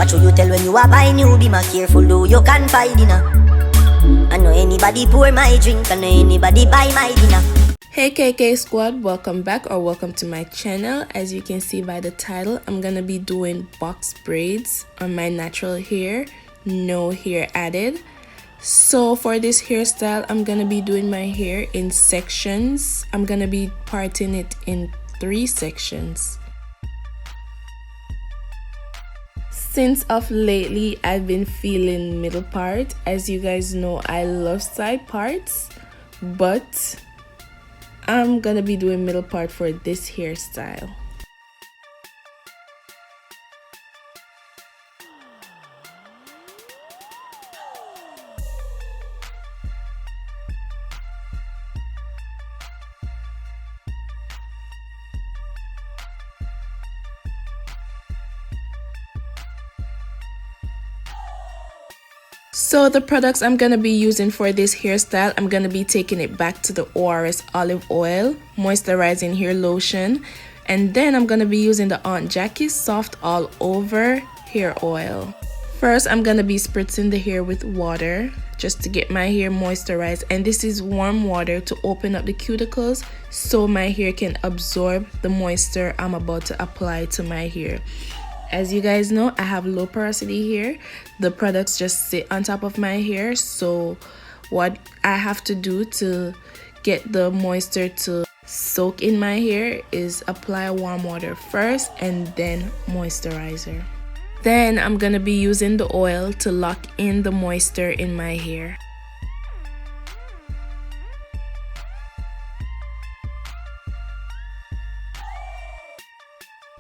What should you tell when you are buy new? Be more careful though you can find dinner. I know anybody pour my drink, I know anybody buy my dinner. Hey KK squad, welcome back or welcome to my channel. As you can see by the title, I'm gonna be doing box braids on my natural hair, no hair added. So for this hairstyle, I'm gonna be doing my hair in sections. I'm gonna be parting it in 3 sections. Since of lately, I've been feeling middle part. As you guys know, I love side parts, but I'm gonna be doing middle part for this hairstyle. So the products I'm going to be using for this hairstyle, I'm going to be taking it back to the ORS Olive Oil, Moisturizing Hair Lotion, and then I'm going to be using the Aunt Jackie's Soft All Over Hair Oil. First, I'm going to be spritzing the hair with water just to get my hair moisturized, and this is warm water to open up the cuticles so my hair can absorb the moisture I'm about to apply to my hair. As you guys know, I have low porosity hair. The products just sit on top of my hair, so what I have to do to get the moisture to soak in my hair is apply warm water first and then moisturizer. Then I'm gonna be using the oil to lock in the moisture in my hair.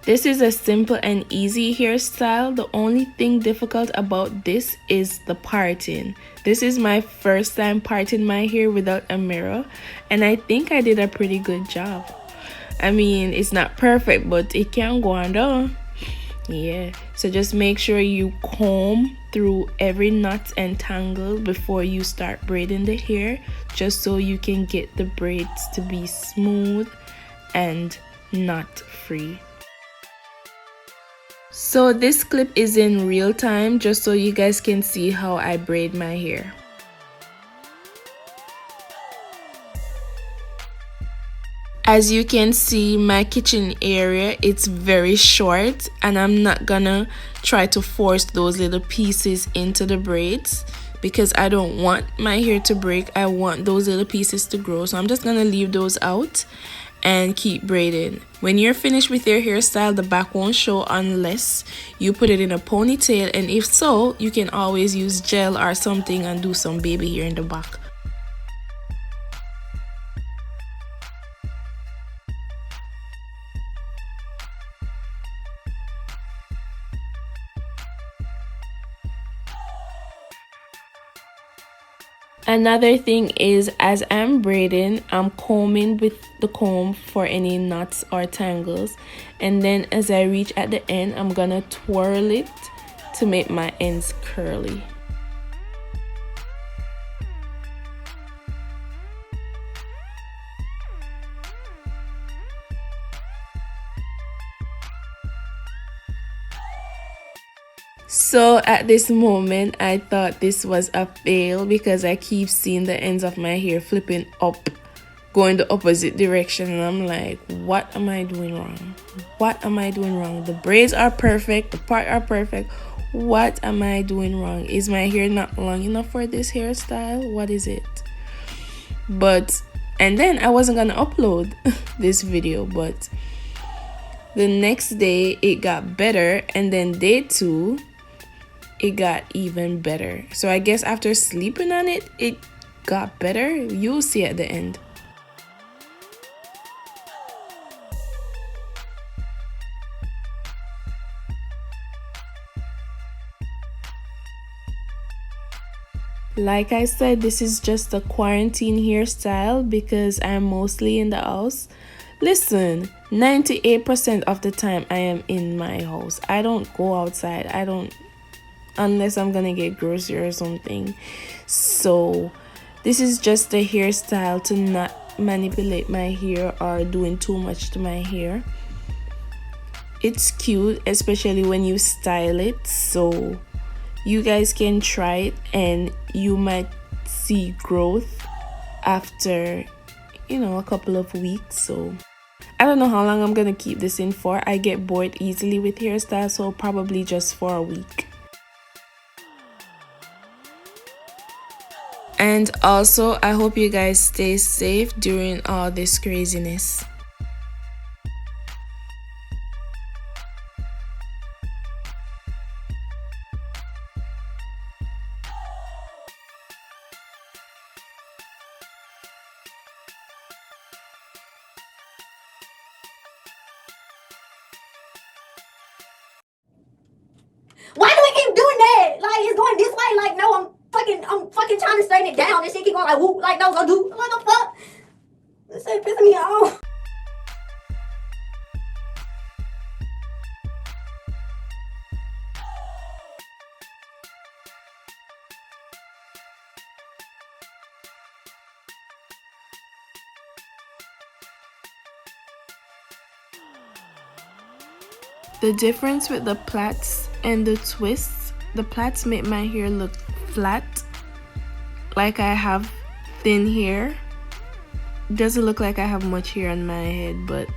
This is a simple and easy hairstyle. The only thing difficult about this is the parting. This is my first time parting my hair without a mirror, and I think I did a pretty good job. I mean, it's not perfect, but it can go on though. Yeah, so just make sure you comb through every knot and tangle before you start braiding the hair, just so you can get the braids to be smooth and knot free. So this clip is in real time just so you guys can see how I braid my hair. As you can see, my kitchen area, it's very short, and I'm not gonna try to force those little pieces into the braids because I don't want my hair to break. I want those little pieces to grow, so I'm just gonna leave those out and keep braiding. When you're finished with your hairstyle, the back won't show unless you put it in a ponytail, and if so, you can always use gel or something and do some baby hair in the back. Another thing is, as I'm braiding, I'm combing with the comb for any knots or tangles, and then as I reach at the end, I'm gonna twirl it to make my ends curly. So at this moment, I thought this was a fail because I keep seeing the ends of my hair flipping up, going the opposite direction, and I'm like, what am I doing wrong? What am I doing wrong? The braids are perfect, the part are perfect. What am I doing wrong? Is my hair not long enough for this hairstyle? What is it? And then I wasn't gonna upload this video, but the next day it got better, and then day 2 it got even better. So I guess after sleeping on it, it got better. You'll see at the end. Like I said, this is just a quarantine hairstyle because I'm mostly in the house. Listen, 98% of the time I am in my house. I don't go outside. I don't, unless I'm gonna get grocery or something. So this is just a hairstyle to not manipulate my hair or doing too much to my hair. It's cute, especially when you style it, so you guys can try it and you might see growth after, you know, a couple of weeks. So I don't know how long I'm gonna keep this in for. I get bored easily with hairstyle, so probably just for a week. And also, I hope you guys stay safe during all this craziness. Why do we keep doing that? Like, it's going this way. Like, no, I'm fucking trying to straighten it down. This shit keep going like, whoop, like, no, go do. What the fuck? This shit pissing me off. The difference with the plaits and the twists, the plaits make my hair look flat, like I have thin hair. Doesn't look like I have much hair on my head, but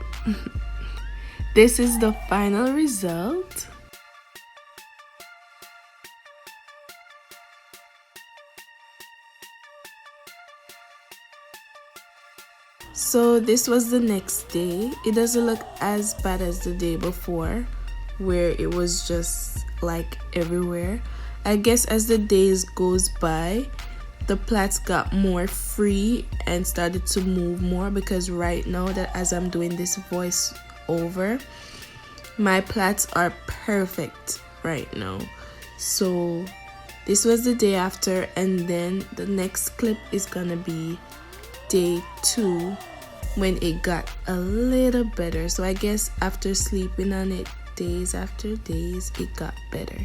this is the final result. So this was the next day. It doesn't look as bad as the day before, where it was just like everywhere. I guess as the days goes by, the plaits got more free and started to move more, because right now that as I'm doing this voice over, my plaits are perfect right now. So this was the day after, and then the next clip is gonna be day 2, when it got a little better. So I guess after sleeping on it days after days, it got better.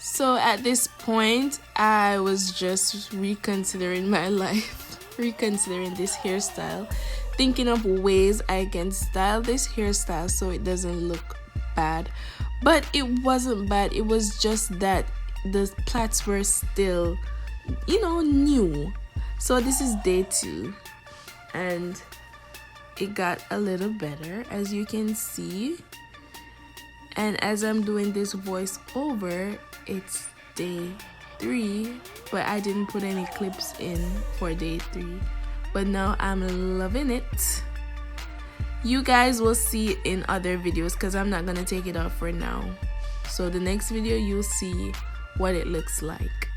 So at this point, I was just reconsidering my life, reconsidering this hairstyle, thinking of ways I can style this hairstyle so it doesn't look bad. But it wasn't bad, it was just that the plaits were still, you know, new. So this is day 2 and it got a little better, as you can see. And as I'm doing this voice over, it's day 3, but I didn't put any clips in for day 3. But now I'm loving it. You guys will see it in other videos, because I'm not gonna take it off for now. So the next video you'll see what it looks like.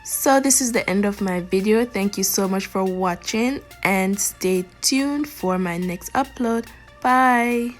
So this is the end of my video. Thank you so much for watching, and stay tuned for my next upload. Bye.